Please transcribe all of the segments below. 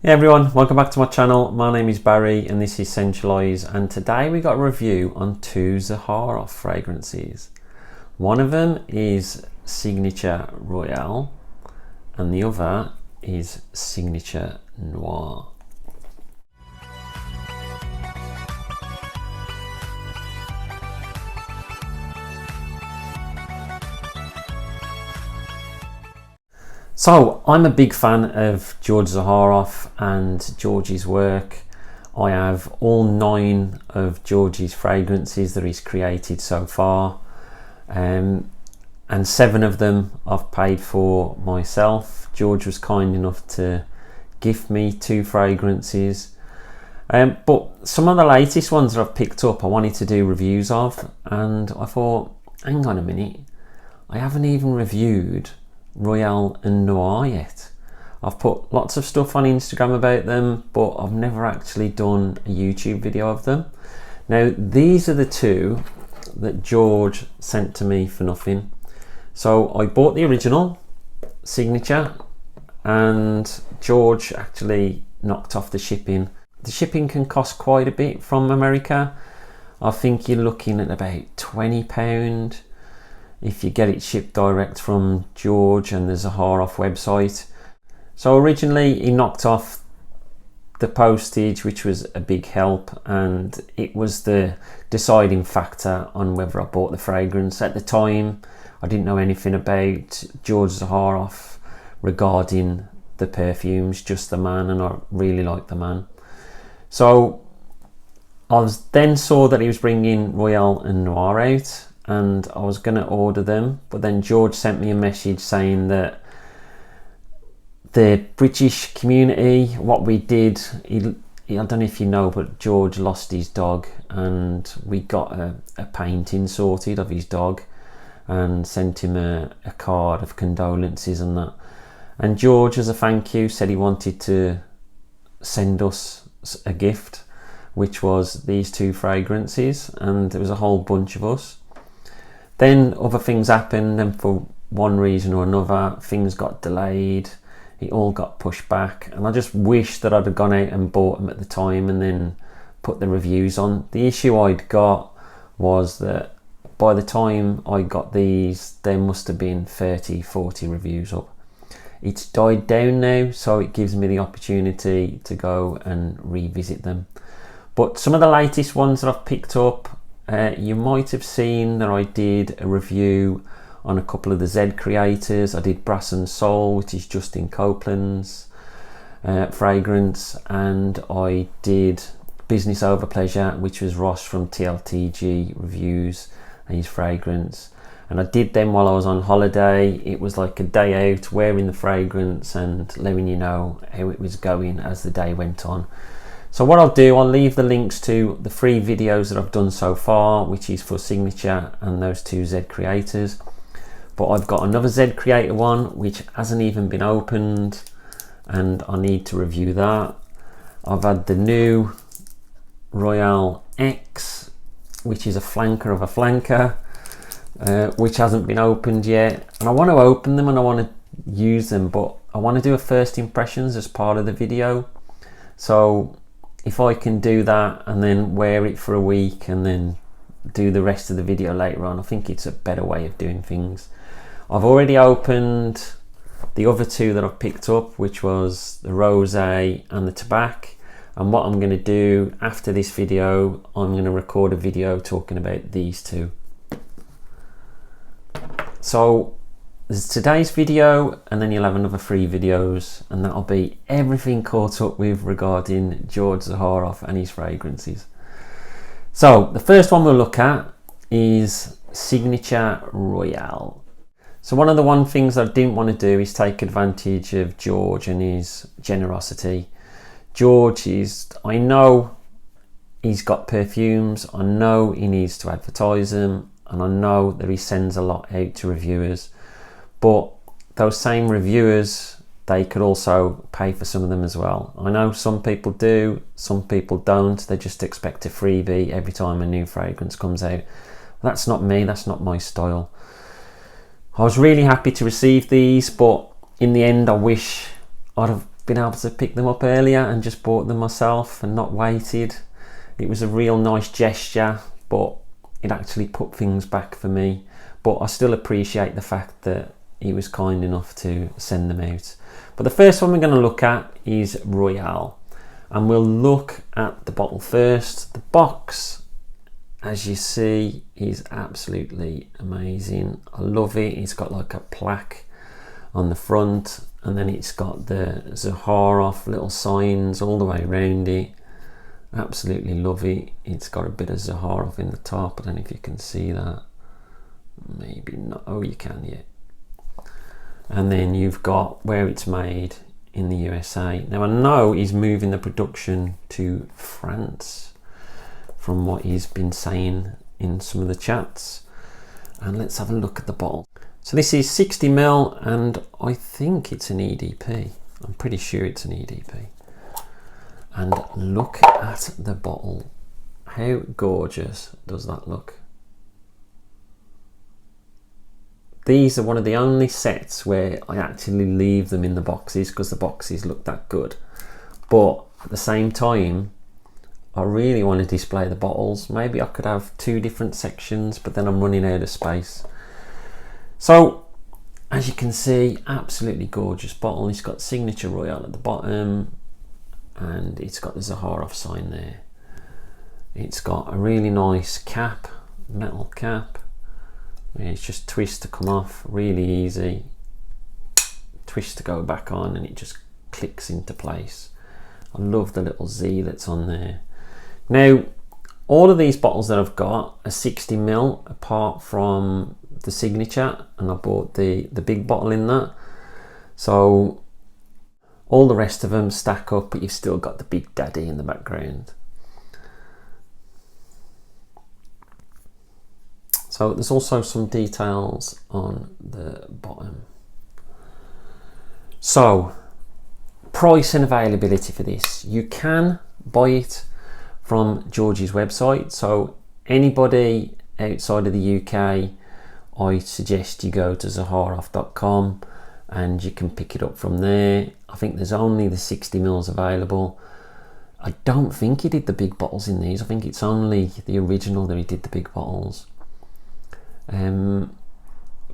Hey everyone, welcome back to my channel. My name is Barry and this is Centralize, and today we got a review on two Zaharoff fragrances. One of them is Signature Royale and the other is Signature Noir. So I'm a big fan of George Zaharoff and George's work. I have all 9 of George's fragrances that he's created so far, and 7 of them I've paid for myself. George was kind enough to gift me 2 fragrances, but some of the latest ones that I've picked up I wanted to do reviews of, and I thought, hang on a minute, I haven't even reviewed Royale and Noir yet. I've put lots of stuff on Instagram about them, but I've never actually done a YouTube video of them. Now these are the 2 that George sent to me for nothing. So I bought the original Signature and George actually knocked off the shipping. The shipping can cost quite a bit from America. I think you're looking at about £20 if you get it shipped direct from George and the Zaharoff website. So originally he knocked off the postage, which was a big help, and it was the deciding factor on whether I bought the fragrance. At the time I didn't know anything about George Zaharoff regarding the perfumes, just the man, and I really liked the man. So then saw that he was bringing Royale and Noir out, and I was going to order them, but then George sent me a message saying that the British community, what we did, I don't know if you know, but George lost his dog, and we got a painting sorted of his dog and sent him a card of condolences and that. And George, as a thank you, said he wanted to send us a gift, which was these 2 fragrances, and there was a whole bunch of us. Then other things happened, and for one reason or another things got delayed, it all got pushed back, and I just wish that I'd have gone out and bought them at the time and then put the reviews on. The issue I'd got was that by the time I got these there must have been 30-40 reviews up. It's died down now, so it gives me the opportunity to go and revisit them. But some of the latest ones that I've picked up, you might have seen that I did a review on a couple of the Z creators. I did Brass and Soul, which is Justin Copeland's fragrance, and I did Business Over Pleasure, which was Ross from TLTG Reviews and his fragrance. And I did them while I was on holiday. It was like a day out wearing the fragrance and letting you know how it was going as the day went on. So what I'll do, I'll leave the links to the 3 videos that I've done so far, which is for Signature and those 2 Z creators. But I've got another Z creator one which hasn't even been opened, and I need to review that. I've had the new Royale X, which is a flanker of a flanker, which hasn't been opened yet. And I want to open them and I want to use them, but I want to do a first impressions as part of the video. So if I can do that and then wear it for a week and then do the rest of the video later on, I think it's a better way of doing things. I've already opened the other 2 that I've picked up, which was the Rosé and the Tabac, and what I'm going to do after this video, I'm going to record a video talking about these 2. So there's today's video, and then you'll have another 3 videos, and that'll be everything caught up with regarding George Zaharoff and his fragrances. So the first one we'll look at is Signature Royale. So one of the things I didn't want to do is take advantage of George and his generosity. George is, I know he's got perfumes, I know he needs to advertise them, and I know that he sends a lot out to reviewers. But those same reviewers, they could also pay for some of them as well. I know some people do, some people don't. They just expect a freebie every time a new fragrance comes out. That's not me, that's not my style. I was really happy to receive these, but in the end I wish I'd have been able to pick them up earlier and just bought them myself and not waited. It was a real nice gesture, but it actually put things back for me. But I still appreciate the fact that he was kind enough to send them out. But the first one we're going to look at is Royale, and we'll look at the bottle first. The box, as you see, is absolutely amazing. I love it. It's got like a plaque on the front, and then it's got the Zaharoff little signs all the way around it. Absolutely love it. It's got a bit of Zaharoff in the top. I don't know if you can see that. Maybe not. Oh, you can, yeah. And then you've got where it's made in the USA. Now I know he's moving the production to France from what he's been saying in some of the chats. And let's have a look at the bottle. So this is 60ml, and I think it's an EDP. I'm pretty sure it's an EDP. And look at the bottle. How gorgeous does that look? These are one of the only sets where I actually leave them in the boxes because the boxes look that good. But at the same time, I really want to display the bottles. Maybe I could have 2 different sections, but then I'm running out of space. So, as you can see, absolutely gorgeous bottle. It's got signature Royale at the bottom, and it's got the Zaharoff sign there. It's got a really nice cap, metal cap. It's just twist to come off, really easy. Twist to go back on, and it just clicks into place. I love the little Z that's on there. Now, all of these bottles that I've got are 60ml, apart from the signature, and I bought the big bottle in that. So all the rest of them stack up, but you've still got the Big Daddy in the background. So there's also some details on the bottom. So, price and availability for this. You can buy it from Georgie's website. So anybody outside of the UK, I suggest you go to zaharoff.com and you can pick it up from there. I think there's only the 60ml available. I don't think he did the big bottles in these. I think it's only the original that he did the big bottles.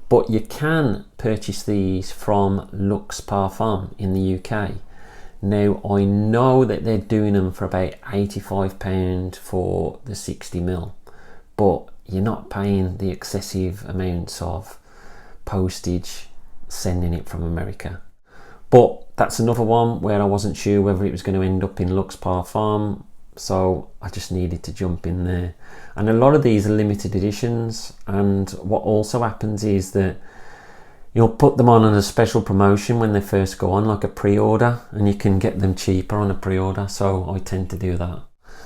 But you can purchase these from Luxe Parfum in the UK. Now I know that they're doing them for about £85 for the 60ml, but you're not paying the excessive amounts of postage sending it from America. But that's another one where I wasn't sure whether it was going to end up in Luxe Parfum, so I just needed to jump in there. And a lot of these are limited editions, and what also happens is that you'll put them on a special promotion when they first go on, like a pre-order, and you can get them cheaper on a pre-order, so I tend to do that.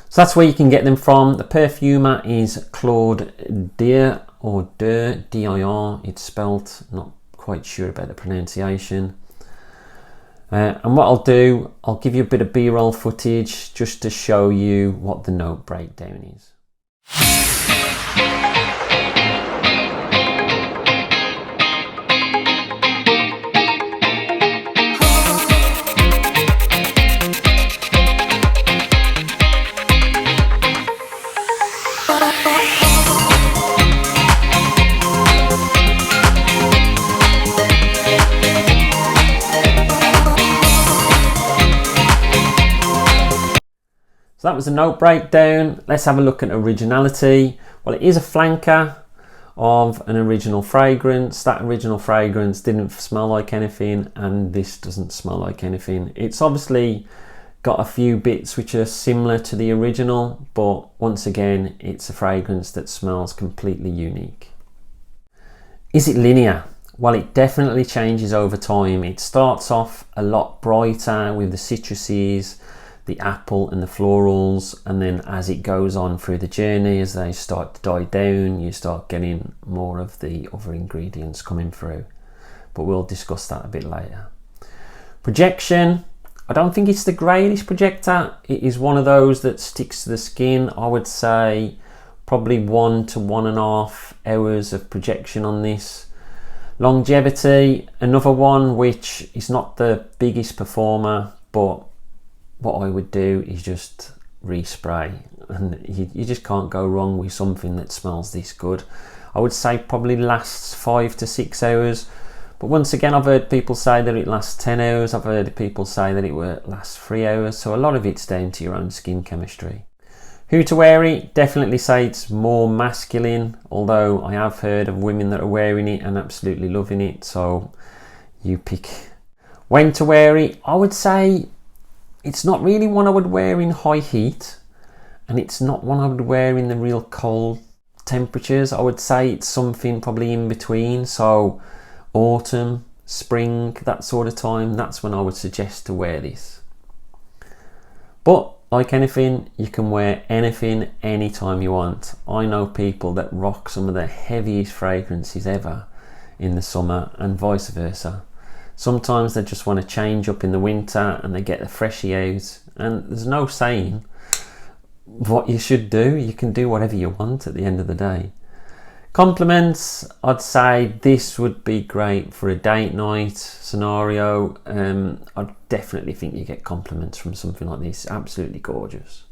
So that's where you can get them from. The perfumer is Claude Dir, or Dir, D-I-R, it's spelt, not quite sure about the pronunciation. And what I'll do, I'll give you a bit of B-roll footage just to show you what the note breakdown is. So that was the note breakdown. Let's have a look at originality. Well, it is a flanker of an original fragrance. That original fragrance didn't smell like anything, and this doesn't smell like anything. It's obviously got a few bits which are similar to the original, but once again, it's a fragrance that smells completely unique. Is it linear? Well, it definitely changes over time. It starts off a lot brighter with the citruses, the apple and the florals, and then as it goes on through the journey, as they start to die down, you start getting more of the other ingredients coming through, but we'll discuss that a bit later. Projection, I don't think it's the greatest projector. It is one of those that sticks to the skin. I would say probably 1 to 1.5 hours of projection on this. Longevity, another one which is not the biggest performer, but what I would do is just respray, and you just can't go wrong with something that smells this good. I would say probably lasts 5 to 6 hours, but once again, I've heard people say that it lasts 10 hours. I've heard people say that it lasts 3 hours, so a lot of it's down to your own skin chemistry. Who to wear it? Definitely say it's more masculine, although I have heard of women that are wearing it and absolutely loving it, so you pick. When to wear it? I would say it's not really one I would wear in high heat, and it's not one I would wear in the real cold temperatures. I would say it's something probably in between, so autumn, spring, that sort of time, that's when I would suggest to wear this. But like anything, you can wear anything anytime you want. I know people that rock some of the heaviest fragrances ever in the summer, and vice versa. Sometimes they just want to change up in the winter and they get the freshy out, and there's no saying what you should do. You can do whatever you want at the end of the day. Compliments, I'd say this would be great for a date night scenario. I definitely think you get compliments from something like this. Absolutely gorgeous.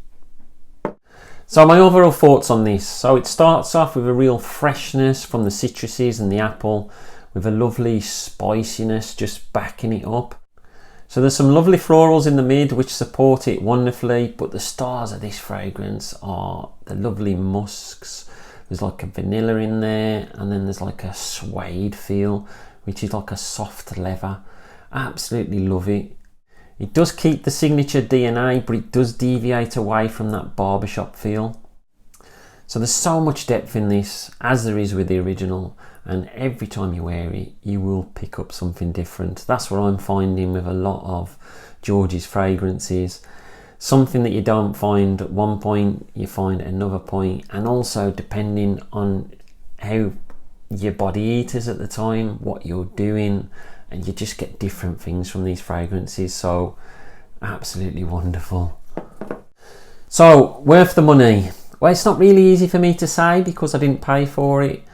So my overall thoughts on this. So it starts off with a real freshness from the citruses and the apple, with a lovely spiciness just backing it up. So there's some lovely florals in the mid which support it wonderfully, but the stars of this fragrance are the lovely musks. There's like a vanilla in there, and then there's like a suede feel, which is like a soft leather. Absolutely love it. It does keep the signature DNA, but it does deviate away from that barbershop feel. So there's so much depth in this, as there is with the original, and every time you wear it, you will pick up something different. That's what I'm finding with a lot of George's fragrances. Something that you don't find at one point, you find at another point, and also depending on how your body heat is at the time, what you're doing, and you just get different things from these fragrances. So absolutely wonderful. So worth the money? Well, it's not really easy for me to say because I didn't pay for it.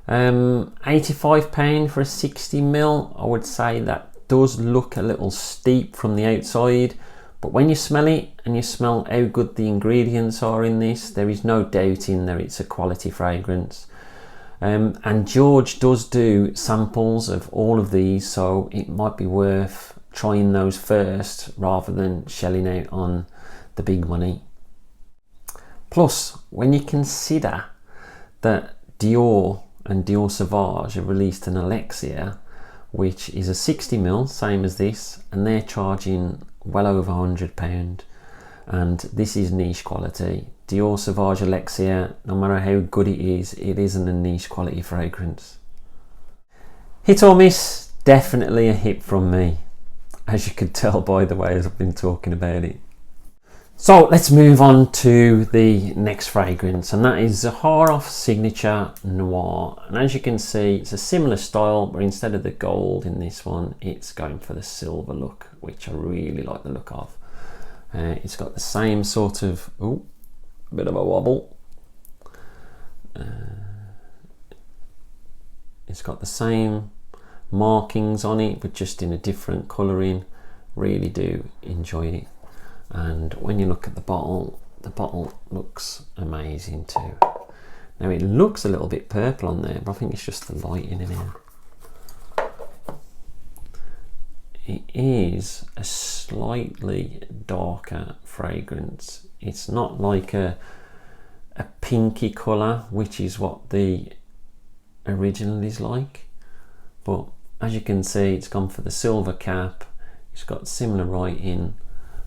£85 for a 60ml, I would say that does look a little steep from the outside, but when you smell it and you smell how good the ingredients are in this, there is no doubting that it's a quality fragrance. And George does do samples of all of these, so it might be worth trying those first rather than shelling out on the big money. Plus, when you consider that Dior and Dior Sauvage have released an Elixir, which is a 60ml, same as this, and they're charging well over £100, and this is niche quality. Dior Sauvage Elixir, no matter how good it isn't a niche quality fragrance. Hit or miss? Definitely a hit from me, as you could tell by the way I've been talking about it. So let's move on to the next fragrance, and that is Zaharoff Signature Noir. And as you can see, it's a similar style, but instead of the gold in this one, it's going for the silver look, which I really like the look of. It's got the same sort of, a bit of a wobble. It's got the same markings on it, but just in a different colouring. Really do enjoy it. And when you look at the bottle looks amazing too. Now it looks a little bit purple on there, but I think it's just the lighting in here. It is a slightly darker fragrance. It's not like a pinky colour, which is what the original is like. But as you can see, it's gone for the silver cap. It's got similar writing,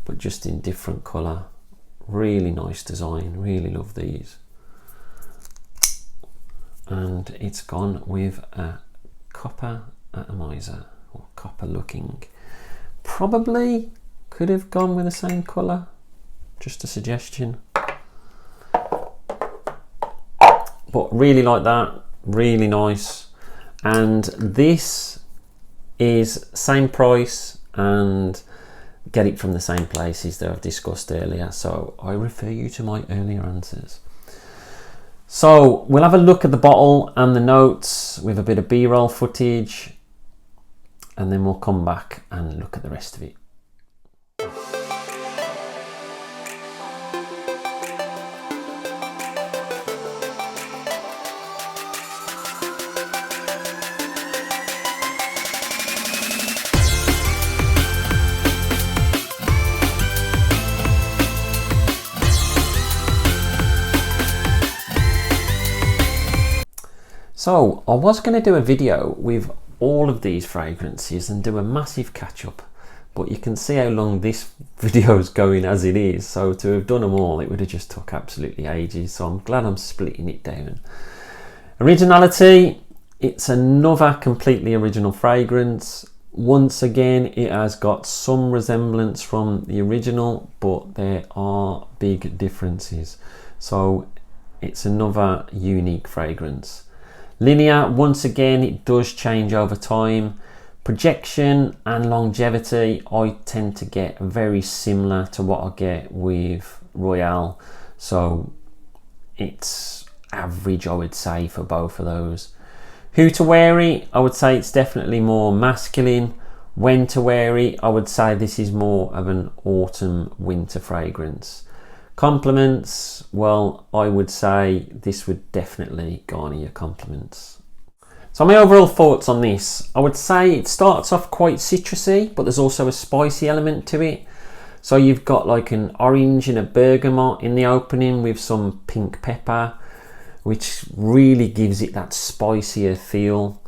but just in different colour. Really nice design, really love these. And it's gone with a copper atomizer, or copper looking. Probably could have gone with the same colour, just a suggestion. But really like that, really nice. And this is same price and get it from the same places that I've discussed earlier, so I refer you to my earlier answers. So we'll have a look at the bottle and the notes with a bit of B-roll footage, and then we'll come back and look at the rest of it. So I was going to do a video with all of these fragrances and do a massive catch up, but you can see how long this video is going as it is, so to have done them all it would have just took absolutely ages, so I'm glad I'm splitting it down. Originality, it's another completely original fragrance. Once again, it has got some resemblance from the original, but there are big differences, so it's another unique fragrance. Linear, once again, it does change over time. Projection and longevity, I tend to get very similar to what I get with Royale, so it's average, I would say, for both of those. Who to wear it, I would say it's definitely more masculine. When to wear it, I would say this is more of an autumn winter fragrance. Compliments, well, I would say this would definitely garner your compliments. So my overall thoughts on this, I would say it starts off quite citrusy, but there's also a spicy element to it. So you've got like an orange and a bergamot in the opening with some pink pepper, which really gives it that spicier feel.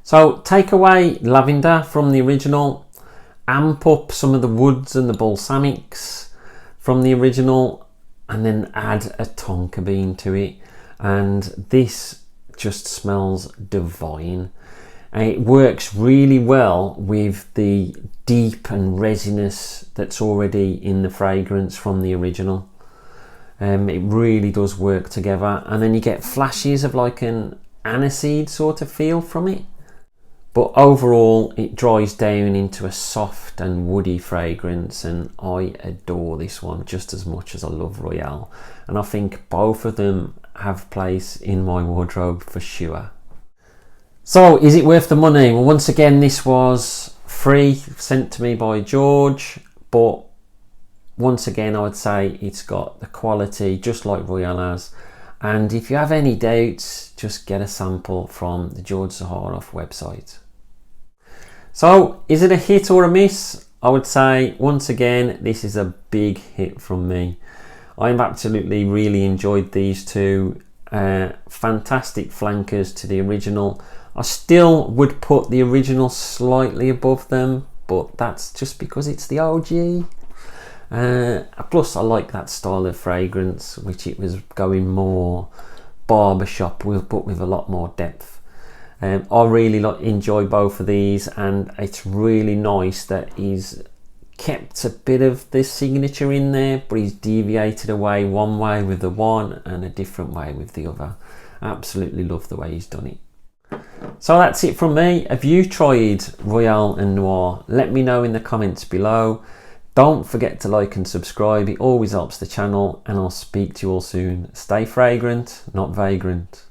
So take away lavender from the original, amp up some of the woods and the balsamics from the original, and then add a tonka bean to it, and this just smells divine. And it works really well with the deep and resinous that's already in the fragrance from the original. It really does work together, and then you get flashes of like an aniseed sort of feel from it. But overall, it dries down into a soft and woody fragrance, and I adore this one just as much as I love Royale. And I think both of them have place in my wardrobe for sure. So, is it worth the money? Well, once again, this was free, sent to me by George, but once again, I would say it's got the quality just like Royale has. And if you have any doubts, just get a sample from the George Zaharoff website. So, is it a hit or a miss? I would say, once again, this is a big hit from me. I've absolutely really enjoyed these two. Fantastic flankers to the original. I still would put the original slightly above them, but that's just because it's the OG. Plus, I like that style of fragrance, which it was going more barbershop with, but with a lot more depth. I really enjoy both of these, and it's really nice that he's kept a bit of the signature in there, but he's deviated away one way with the one and a different way with the other. Absolutely love the way he's done it. So that's it from me. Have you tried Royale and Noir? Let me know in the comments below. Don't forget to like and subscribe, it always helps the channel, and I'll speak to you all soon. Stay fragrant, not vagrant.